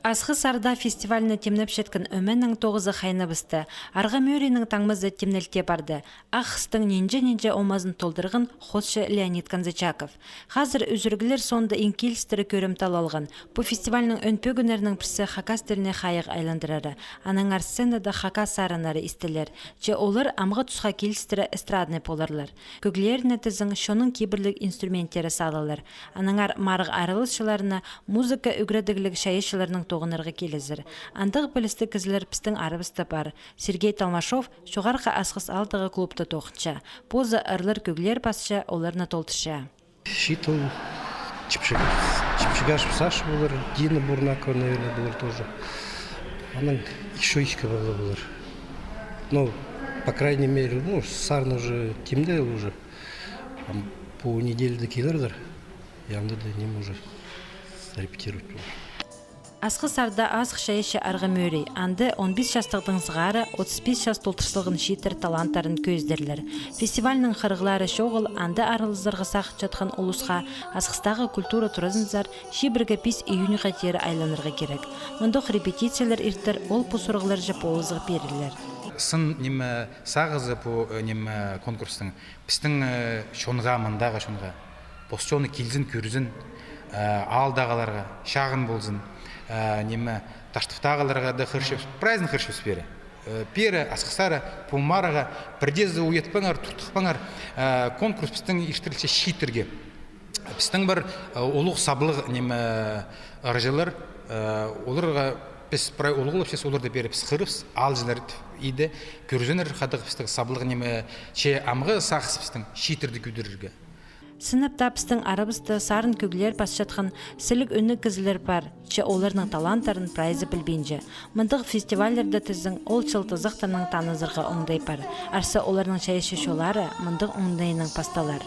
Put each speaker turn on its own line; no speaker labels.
Асқы сарда фестиваліні темнеп шеткен өменнің тоғызы қайны бісті. Арға мөрінің таңмызы темнелте барды. Ақыстың ненже омазын толдырғын қосшы Леонид Канзачаков. Қазір үзіргілер сонда инкелістері көрімтал алған. Бұл фестивалінің өнпе күнерінің пірсі хакас тіліне қайық айландырары. Анаңар сценада хакас сарынары істелер. Же олар амға тұсқа келістері эстрадны поларлар. Көглеріне тізің шоның кейбірлік инструменттері салалар. Анаңар марық арылысшыларына музыка үгредіглік шайышыларының тоғынырғы келізір. Андығы білісті кізілер пістің арыбысты бар. Сергей Талмашов шоғарқа асқыс алтығы клубты тоқынша. Позы ырлар көглер басша оларына толтыша.
Щитул, чипшигаш Саша булыр, Дина Бурнакова, наверное, булыр тоже. Она еще ичка булыр. Ну, по крайней мере, сарна уже темнел уже. По неделе до килердер, я не может репетировать.
Асқы сарда асық шайышы арғы мөрей. Анды 15 жастықтың сығары 35 жас толтырсылығын шетір таланттарын көздерлер. Фестивалінің қырғылары шоғыл анды арылыздырғы сақыт жатқан ұлысқа асқыстағы культура туризмзар шибіргі 5 июньға тері айланырға керек. Мұндық репетициялар ирттір ол пұсырғылар жып олызғы берілер.
Сын неме сағызы по неме конкурстың пістің шонға мындағы шонға постчоны келзін көрізін алдағаларға шағын болзын неме таштықтағаларға да хыршып праздник хыршып бері пері асқысары пумараға бірдезі уетпаңар тұртықпаңар конкурс пістің иштірілсе шитерге пістің бір олық сабылық неме ыржылар оларға біз прай олғылып сес оларды беріп сықырыпс алжылар иді көрізінер қадық пістің сабылық неме че амғы сақсы пістің шитерді көдірірге.
Сыныпта пістің арабысты сарын көглер бас жатқан сілік үні кізілер бар, че оларының таланттарын прайзы білбейінже. Мұндық фестивалерді тіздің ол чылтызықтарының танызырға оңдай бар. Арсы оларының шайышы шолары мұндық оңдайының пасталар.